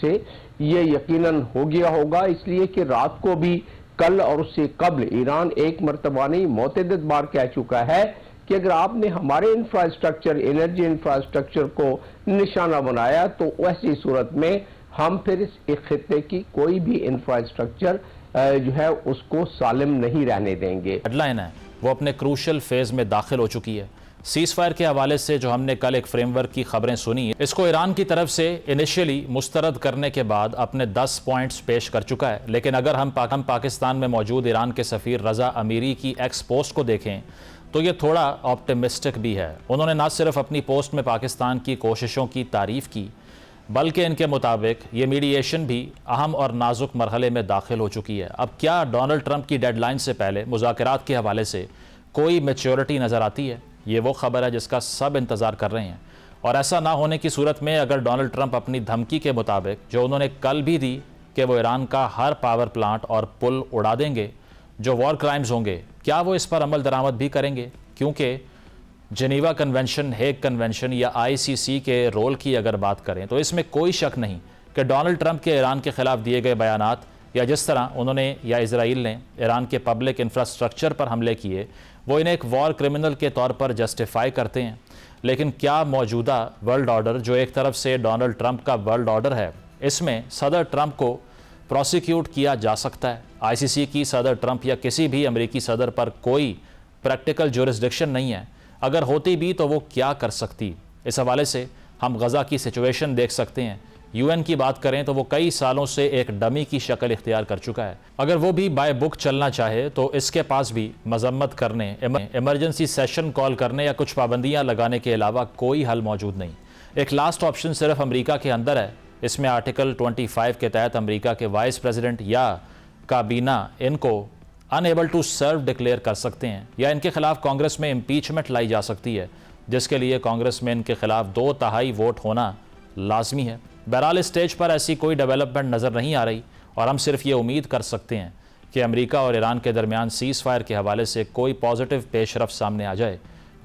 سے یہ یقیناً ہو گیا ہوگا، اس لیے کہ رات کو بھی کل اور اس سے قبل ایران ایک مرتبہ نہیں متعدد بار کہہ چکا ہے کہ اگر آپ نے ہمارے انفراسٹرکچر، انرجی انفراسٹرکچر کو نشانہ بنایا تو ایسی صورت میں ہم پھر اس خطے کی کوئی بھی انفراسٹرکچر جو ہے اس کو سالم نہیں رہنے دیں گے۔ ہیڈ لائن ہے وہ اپنے کروشل فیز میں داخل ہو چکی ہے۔ سیز فائر کے حوالے سے جو ہم نے کل ایک فریم ورک کی خبریں سنی، اس کو ایران کی طرف سے انیشیلی مسترد کرنے کے بعد اپنے 10 پوائنٹس پیش کر چکا ہے، لیکن اگر ہم پاکستان میں موجود ایران کے سفیر رضا امیری کی ایکس پوسٹ کو دیکھیں تو یہ تھوڑا آپٹیمسٹک بھی ہے۔ انہوں نے نہ صرف اپنی پوسٹ میں پاکستان کی کوششوں کی تعریف کی، بلکہ ان کے مطابق یہ میڈییشن بھی اہم اور نازک مرحلے میں داخل ہو چکی ہے۔ اب کیا ڈونلڈ ٹرمپ کی ڈیڈ لائن سے پہلے مذاکرات کے حوالے سے کوئی میچورٹی نظر آتی ہے؟ یہ وہ خبر ہے جس کا سب انتظار کر رہے ہیں، اور ایسا نہ ہونے کی صورت میں اگر ڈونلڈ ٹرمپ اپنی دھمکی کے مطابق جو انہوں نے کل بھی دی کہ وہ ایران کا ہر پاور پلانٹ اور پل اڑا دیں گے جو وار کرائمز ہوں گے، کیا وہ اس پر عمل درآمد بھی کریں گے؟ کیونکہ جنیوا کنونشن، ہیگ کنونشن یا ICC کے رول کی اگر بات کریں تو اس میں کوئی شک نہیں کہ ڈونلڈ ٹرمپ کے ایران کے خلاف دیے گئے بیانات یا جس طرح انہوں نے یا اسرائیل نے ایران کے پبلک انفراسٹرکچر پر حملے کیے، وہ انہیں ایک وار کرمنل کے طور پر جسٹیفائی کرتے ہیں۔ لیکن کیا موجودہ ورلڈ آرڈر جو ایک طرف سے ڈونلڈ ٹرمپ کا ورلڈ آرڈر ہے، اس میں صدر ٹرمپ کو پروسیکیوٹ کیا جا سکتا ہے؟ ICC کی صدر ٹرمپ یا کسی بھی امریکی صدر پر کوئی پریکٹیکل جورسڈکشن نہیں ہے، اگر ہوتی بھی تو وہ کیا کر سکتی؟ اس حوالے سے ہم غزہ کی سچویشن دیکھ سکتے ہیں۔ UN کی بات کریں تو وہ کئی سالوں سے ایک ڈمی کی شکل اختیار کر چکا ہے۔ اگر وہ بھی بائی بک چلنا چاہے تو اس کے پاس بھی مذمت کرنے، ایمرجنسی سیشن کال کرنے یا کچھ پابندیاں لگانے کے علاوہ کوئی حل موجود نہیں۔ ایک لاسٹ آپشن صرف امریکہ کے اندر ہے، اس میں آرٹیکل 25 کے تحت امریکہ کے وائس پریزیڈنٹ یا کابینہ ان کو unable to serve ڈکلیئر کر سکتے ہیں، یا ان کے خلاف کانگریس میں امپیچمنٹ لائی جا سکتی ہے، جس کے لیے کانگریس میں ان کے خلاف 2/3 ووٹ ہونا لازمی ہے۔ بہرحال اس سٹیج پر ایسی کوئی ڈیولپمنٹ نظر نہیں آ رہی، اور ہم صرف یہ امید کر سکتے ہیں کہ امریکہ اور ایران کے درمیان سیز فائر کے حوالے سے کوئی پازیٹیو پیش رفت سامنے آ جائے۔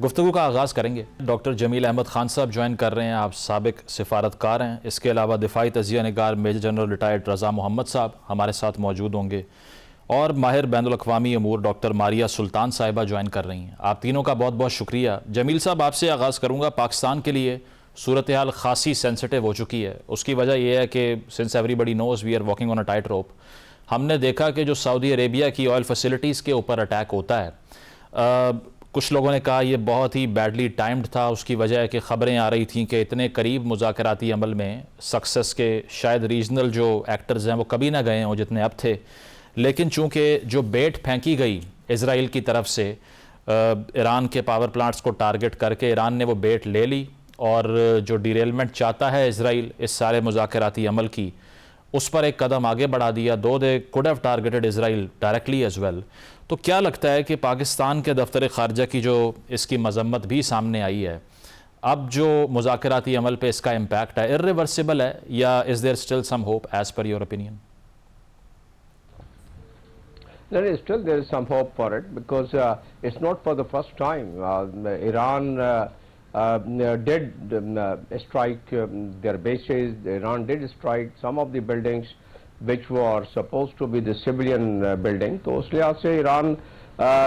گفتگو کا آغاز کریں گے۔ ڈاکٹر جمیل احمد خان صاحب جوائن کر رہے ہیں، آپ سابق سفارتکار ہیں۔ اس کے علاوہ دفاعی تجزیہ نگار میجر جنرل ریٹائرڈ رضا محمد صاحب ہمارے ساتھ موجود ہوں گے، اور ماہر بین الاقوامی امور ڈاکٹر ماریہ سلطان صاحبہ جوائن کر رہی ہیں۔ آپ تینوں کا بہت بہت شکریہ۔ جمیل صاحب، آپ سے آغاز کروں گا۔ پاکستان کے لیے صورتحال خاصی سینسٹیو ہو چکی ہے، اس کی وجہ یہ ہے کہ since everybody knows we are walking on a tight rope. ہم نے دیکھا کہ جو سعودی عربیہ کی آئل فیسلٹیز کے اوپر اٹیک ہوتا ہے، کچھ لوگوں نے کہا یہ بہت ہی بیڈلی ٹائمڈ تھا، اس کی وجہ ہے کہ خبریں آ رہی تھیں کہ اتنے قریب مذاکراتی عمل میں سکسس کے شاید ریجنل جو ایکٹرز ہیں وہ کبھی نہ گئے ہوں جتنے اب تھے، لیکن چونکہ جو بیٹ پھینکی گئی اسرائیل کی طرف سے ایران کے پاور پلانٹس کو ٹارگٹ کر کے، ایران نے وہ بیٹ لے لی، اور جو ڈیریلمنٹ چاہتا ہے اسرائیل اس سارے مذاکراتی عمل کی، اس پر ایک قدم آگے بڑھا دیا۔ دے could have targeted Israel directly as well۔ تو کیا لگتا ہے کہ پاکستان کے دفتر خارجہ کی جو اس کی مذمت بھی سامنے آئی ہے، اب جو مذاکراتی عمل پہ اس کا امپیکٹ ہے irreversible ہے، یا is there still some hope as per your opinion؟ Still there is some hope for it, because it's not for the first time. Iran did strike their bases. Iran did strike some of the buildings which were supposed to be the civilian building. تو اس لحاظ سے ایران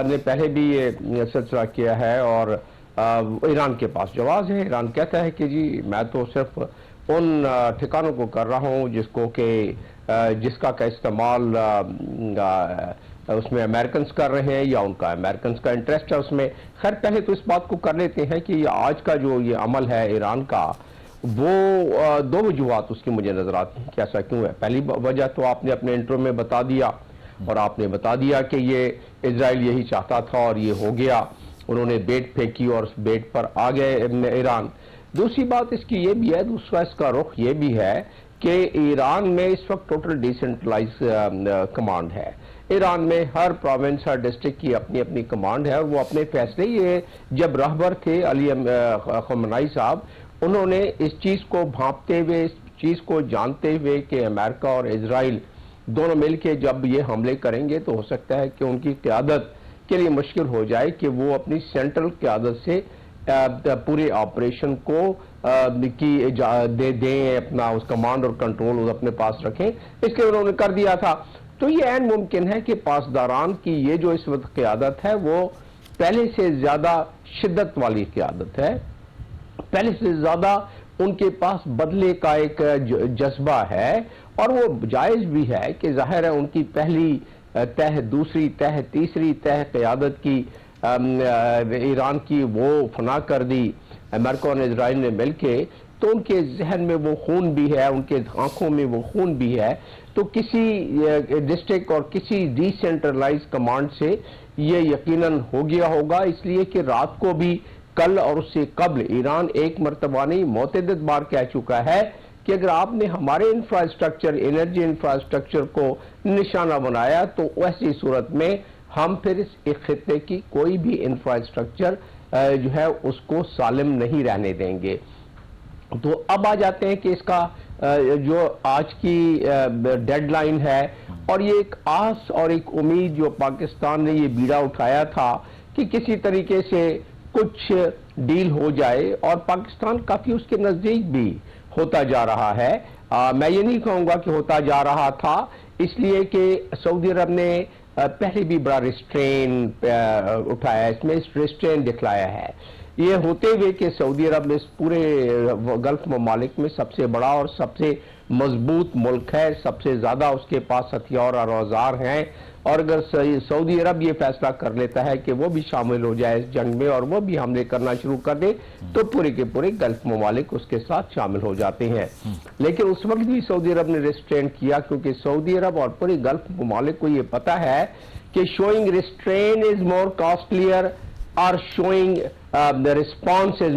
نے پہلے بھی یہ سلسلہ کیا ہے، اور ایران کے پاس جواز ہے۔ ایران کہتا ہے کہ جی میں تو صرف ان ٹھکانوں کو کر رہا ہوں جس کا استعمال اس میں امریکنز کر رہے ہیں، یا ان کا امریکنز کا انٹرسٹ ہے اس میں۔ خیر پہلے تو اس بات کو کر لیتے ہیں کہ آج کا جو یہ عمل ہے ایران کا، وہ 2 وجوہات اس کی مجھے نظر آتی ہیں کہ ایسا کیوں ہے۔ پہلی وجہ تو آپ نے اپنے انٹرو میں بتا دیا، اور آپ نے بتا دیا کہ یہ اسرائیل یہی چاہتا تھا اور یہ ہو گیا، انہوں نے بیٹ پھینکی اور اس بیٹ پر آ گئے ایران۔ دوسری بات اس کی یہ بھی ہے، دوسرا اس کا رخ یہ بھی ہے کہ ایران میں اس وقت ٹوٹل ڈیسنٹرلائز کمانڈ ہے۔ ایران میں ہر پروونس، ہر ڈسٹرکٹ کی اپنی اپنی کمانڈ ہے، اور وہ اپنے فیصلے، یہ جب رہبر تھے علی خامنئی صاحب، انہوں نے اس چیز کو بھانپتے ہوئے، اس چیز کو جانتے ہوئے کہ امریکہ اور اسرائیل دونوں مل کے جب یہ حملے کریں گے تو ہو سکتا ہے کہ ان کی قیادت کے لیے مشکل ہو جائے کہ وہ اپنی سینٹرل قیادت سے پورے آپریشن کو دے دیں، اپنا اس کمانڈ اور کنٹرول اپنے پاس رکھیں، اس کے انہوں نے کر دیا تھا۔ تو یہ عین ممکن ہے کہ پاسداران کی یہ جو اس وقت قیادت ہے وہ پہلے سے زیادہ شدت والی قیادت ہے، پہلے سے زیادہ ان کے پاس بدلے کا ایک جذبہ ہے، اور وہ جائز بھی ہے کہ ظاہر ہے ان کی پہلی تہ، دوسری تہ، تیسری تہ قیادت کی ایران کی وہ فنا کر دی امریکہ اور اسرائیل نے مل کے، تو ان کے ذہن میں وہ خون بھی ہے، ان کے آنکھوں میں وہ خون بھی ہے، تو کسی ڈسٹرکٹ اور کسی ڈی سینٹرلائز کمانڈ سے یہ یقیناً ہو گیا ہوگا، اس لیے کہ رات کو بھی کل اور اس سے قبل ایران ایک مرتبہ نہیں متعدد بار کہہ چکا ہے کہ اگر آپ نے ہمارے انفراسٹرکچر، انرجی انفراسٹرکچر کو نشانہ بنایا تو ایسی صورت میں ہم پھر اس خطے کی کوئی بھی انفراسٹرکچر جو ہے اس کو سالم نہیں رہنے دیں گے۔ تو اب آ جاتے ہیں کہ اس کا جو آج کی ڈیڈ لائن ہے، اور یہ ایک آس اور ایک امید جو پاکستان نے یہ بیڑا اٹھایا تھا کہ کسی طریقے سے کچھ ڈیل ہو جائے، اور پاکستان کافی اس کے نزدیک بھی ہوتا جا رہا ہے۔ میں یہ نہیں کہوں گا کہ ہوتا جا رہا تھا، اس لیے کہ سعودی عرب نے پہلے بھی بڑا ریسٹرین اٹھایا، اس میں ریسٹرین دکھلایا ہے، یہ ہوتے ہوئے کہ سعودی عرب اس پورے گلف ممالک میں سب سے بڑا اور سب سے مضبوط ملک ہے، سب سے زیادہ اس کے پاس ہتھیار اور اوزار ہیں، اور اگر سعودی عرب یہ فیصلہ کر لیتا ہے کہ وہ بھی شامل ہو جائے اس جنگ میں اور وہ بھی حملے کرنا شروع کر دے، تو پورے کے پورے گلف ممالک اس کے ساتھ شامل ہو جاتے ہیں۔ لیکن اس وقت بھی سعودی عرب نے ریسٹرین کیا، کیونکہ سعودی عرب اور پورے گلف ممالک کو یہ پتا ہے کہ شوئنگ ریسٹرین از مور کاسٹلیئر اور شوئنگ response is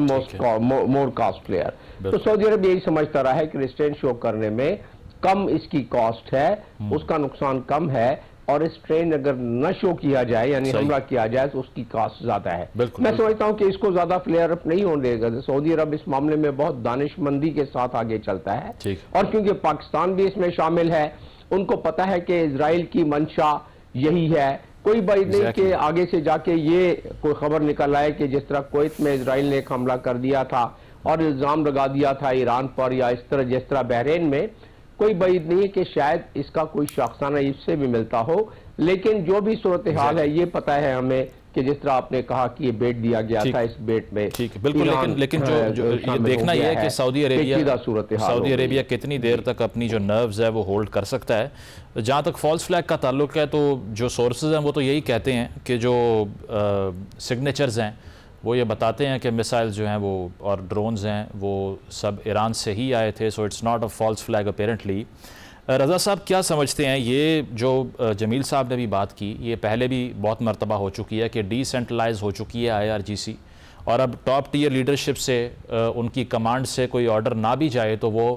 more costlier۔ تو سعودی عرب یہی سمجھتا رہا ہے کہ ریسٹرین شو کرنے میں کم اس کی کاسٹ ہے، اس کا نقصان کم ہے، اور ریسٹرین اگر نہ شو کیا جائے یعنی حملہ کیا جائے تو اس کی کاسٹ زیادہ ہے۔ میں سمجھتا ہوں کہ اس کو زیادہ فلیئر اپ نہیں ہونے دے گا، سعودی عرب اس معاملے میں بہت دانش مندی کے ساتھ آگے چلتا ہے، اور کیونکہ پاکستان بھی اس میں شامل ہے، ان کو پتا ہے کہ اسرائیل کی منشا یہی ہے۔ کوئی بات نہیں کہ آگے سے جا کے یہ کوئی خبر نکل آئے کہ جس طرح کویت میں اسرائیل نے ایک حملہ کر دیا تھا اور الزام لگا دیا تھا ایران پر، یا اس طرح جس طرح بحرین میں، کوئی بعید نہیں کہ شاید اس کا کوئی شاخسانہ اس سے بھی ملتا ہو، لیکن جو بھی صورتحال ہے یہ پتا ہے ہمیں کہ جس طرح آپ نے کہا کہ یہ بیٹ دیا گیا تھا، اس بیٹ میں بالکل، لیکن جو دیکھنا یہ ہے کہ سعودی عربیہ کتنی دیر تک اپنی جو نروز ہے وہ ہولڈ کر سکتا ہے۔ جہاں تک فالس فلیگ کا تعلق ہے تو جو سورسز ہیں وہ تو یہی کہتے ہیں کہ جو سگنیچرز ہیں وہ یہ بتاتے ہیں کہ میسائل جو ہیں وہ اور ڈرونز ہیں وہ سب ایران سے ہی آئے تھے، so it's not a false flag apparently. Raza sahab کیا سمجھتے ہیں، یہ جو جمیل صاحب نے بھی بات کی، یہ پہلے بھی بہت مرتبہ ہو چکی ہے کہ ڈی سینٹرلائز ہو چکی ہے IRGC، اور اب ٹاپ ٹیئر لیڈرشپ سے ان کی کمانڈ سے کوئی آرڈر نہ بھی جائے تو وہ